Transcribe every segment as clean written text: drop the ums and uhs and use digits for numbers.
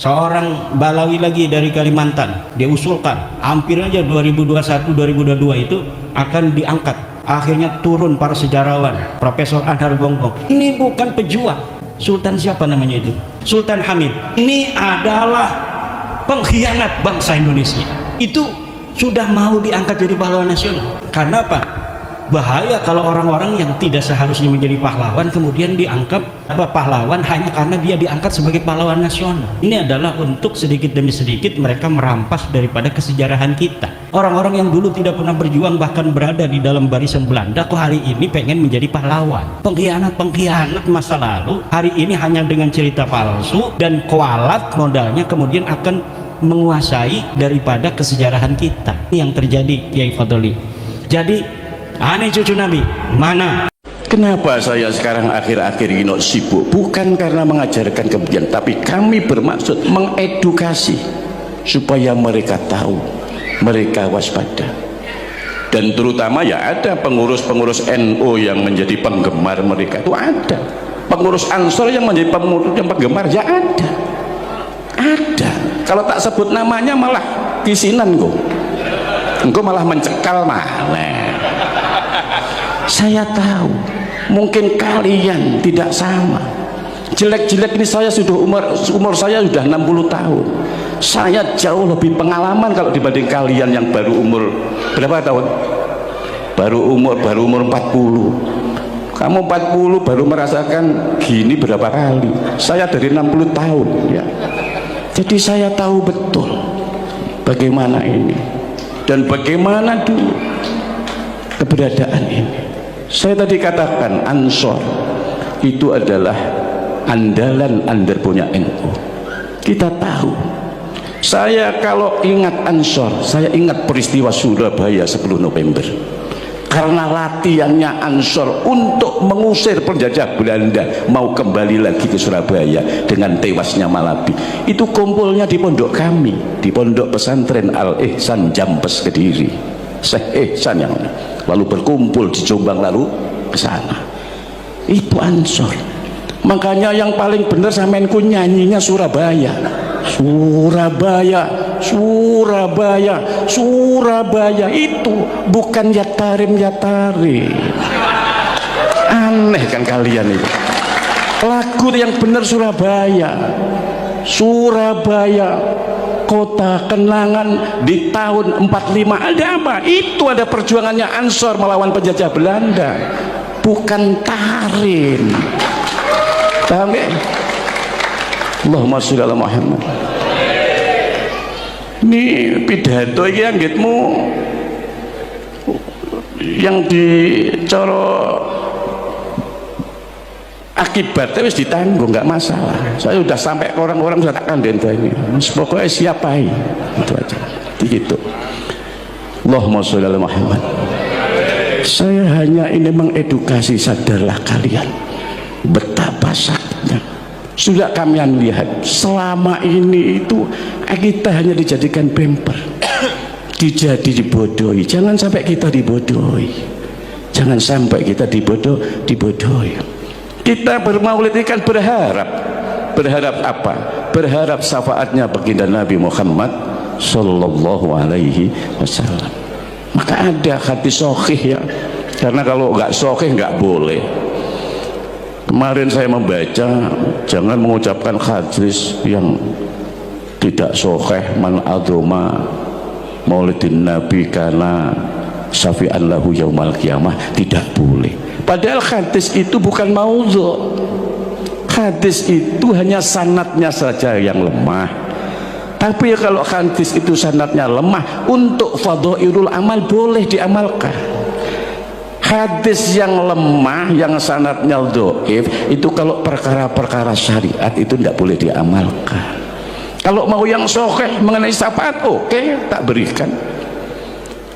seorang Balawi lagi dari Kalimantan, dia usulkan hampir aja 2021-2022 itu akan diangkat. Akhirnya turun para sejarawan, Profesor Anhar Gonggong. Ini bukan pejuang. Sultan siapa namanya itu? Sultan Hamid. Ini adalah pengkhianat bangsa Indonesia. Itu sudah mau diangkat jadi pahlawan nasional. Karena apa? Bahaya kalau orang-orang yang tidak seharusnya menjadi pahlawan kemudian dianggap pahlawan hanya karena dia diangkat sebagai pahlawan nasional. Ini adalah untuk sedikit demi sedikit mereka merampas daripada kesejarahan kita. Orang-orang yang dulu tidak pernah berjuang bahkan berada di dalam barisan Belanda kok hari ini pengen menjadi pahlawan. Pengkhianat masa lalu hari ini hanya dengan cerita palsu dan kualat modalnya kemudian akan menguasai daripada kesejarahan kita. Ini yang terjadi, Kiai Fadli. Jadi aneh cucu Nabi mana? Kenapa saya sekarang akhir-akhir ini sibuk? Bukan karena mengajarkan kebencian, tapi kami bermaksud mengedukasi supaya mereka tahu, mereka waspada. Dan terutama ya ada pengurus-pengurus NU yang menjadi penggemar mereka, itu ada. Pengurus Ansor yang menjadi penggemar ya ada. Ada. Kalau tak sebut namanya malah kisinan kok. Engkau malah mencekal malah. Saya tahu mungkin kalian tidak sama. Jelek-jelek ini saya sudah umur saya sudah 60 tahun. Saya jauh lebih pengalaman kalau dibanding kalian yang baru umur berapa tahun? Baru umur 40. Kamu 40 baru merasakan gini berapa kali? Saya dari 60 tahun ya. Jadi saya tahu betul bagaimana ini dan bagaimana dulu keberadaan ini. Saya tadi katakan Ansor itu adalah andalan punya NU. Kita tahu. Saya kalau ingat Ansor, saya ingat peristiwa Surabaya 10 November. Karena latihannya Ansor untuk mengusir penjajah Belanda mau kembali lagi ke Surabaya dengan tewasnya Malabi. Itu kumpulnya di pondok kami, di pondok pesantren Al-Ihsan Jampes Kediri. Syekh Ihsan yang lalu berkumpul di Jombang lalu ke sana. Itu Ansor. Makanya yang paling benar samenku nyanyinya Surabaya. Surabaya, Surabaya, Surabaya, itu bukan Yatarim. Aneh kan kalian itu. Lagu yang benar Surabaya. Surabaya, kota kenangan di tahun 45. Ada apa? Itu ada perjuangannya Ansor melawan penjajah Belanda, bukan Tarim. Paham ya? Allahumma sholli ala Muhammad. Ini pidato iki anggitmu yang dicoro akibatnya wis ditanggung, nggak masalah. Saya sudah sampai ke orang-orang sudah tak kandenta ini. Pokoknya siapai itu aja. Begitu. Allahumma sholli ala Muhammad. Saya hanya ini mengedukasi, sadarlah kalian betapa sakitnya. Sudah kalian lihat selama ini itu kita hanya dijadikan bemper, dibodohi. Jangan sampai kita dibodohi. Jangan sampai kita dibodohi. Kita bermaulid ini kan berharap apa? Berharap syafaatnya baginda Nabi Muhammad sallallahu alaihi wasallam. Maka ada hadis sahih ya, karena kalau nggak sahih nggak boleh. Kemarin saya membaca, jangan mengucapkan hadis yang tidak sahih. Man adzoma maulidin nabi kana syafi'an lahu yaumal qiyamah, tidak boleh. Padahal hadis itu bukan maudhu'. Hadis itu hanya sanadnya saja yang lemah. Tapi kalau hadis itu sanadnya lemah, untuk fadhailul amal boleh diamalkan. Hadis yang lemah, yang sanadnya dhaif, itu kalau perkara-perkara syariat itu tidak boleh diamalkan. Kalau mau yang sahih mengenai syafaat, oke, tak berikan.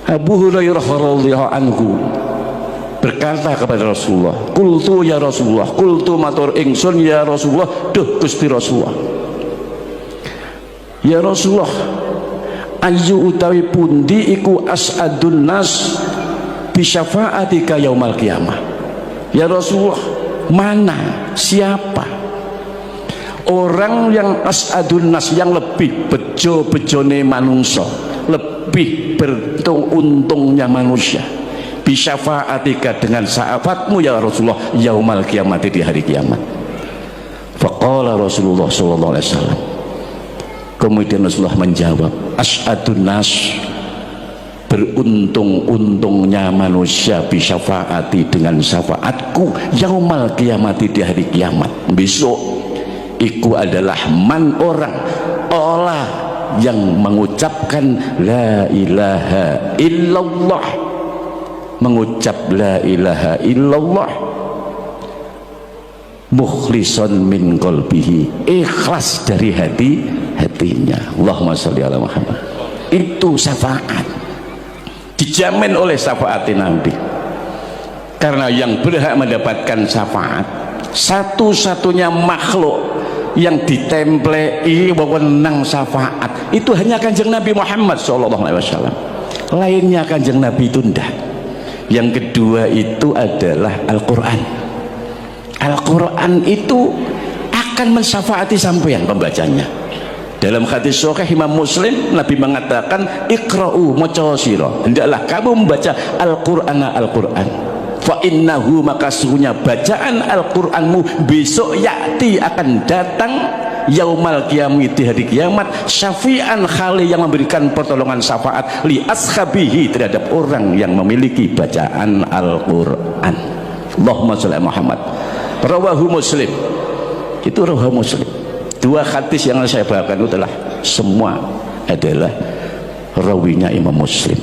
Abu Hurairah radhiyallahu anhu berkata kepada Rasulullah, qultu ya Rasulullah, qultu matur ingsun ya Rasulullah, duh Gusti Rasulullah, ya Rasulullah, ayu utawi pundi iku as'adun nas bisyafaatika yaumal qiyamah. Ya Rasulullah, mana, siapa orang yang as'adun nas, yang lebih bejo-bejone manungso, lebih beruntung-untungnya manusia, bisafaatika, dengan syafaatmu ya Rasulullah, yaumal kiamati, di hari kiamat. Faqala Rasulullah sallallahu alaihi wasallam, kemudian Rasulullah menjawab, as'adun nas, beruntung-untungnya manusia, bisyafaati, dengan syafaatku, yaumal kiamati, di hari kiamat besok. Iku adalah man, orang, olah yang mengucapkan la ilaha illallah, mengucap la ilaha illallah, mukhlison min qalbihi, ikhlas dari hatinya. Allahumma sholli ala Muhammad. Itu syafaat, dijamin oleh syafaat Nabi. Karena yang berhak mendapatkan syafaat, satu-satunya makhluk yang ditemplei wewenang syafaat itu hanya Kanjeng Nabi Muhammad SAW. Lainnya Kanjeng Nabi itu ndak. Yang kedua itu adalah Al-Quran. Al-Quran itu akan mensyafaati sampeyan pembacanya. Dalam hadis sahih Imam Muslim, Nabi mengatakan, iqra'u, maca sira, hendaklah kamu membaca Al-Quran, fa innahu, maka sesungguhnya bacaan Al-Quranmu besok yakti, akan datang, yaumal qiyamah, di hari kiamat, syafi'an, khali, yang memberikan pertolongan syafaat, li ashabihi, terhadap orang yang memiliki bacaan Al-Quran. Allahumma sholli ala Muhammad. Rawahu Muslim. Itu rawahu Muslim. Dua hadis yang saya bawakan itu adalah semua adalah rawinya Imam Muslim.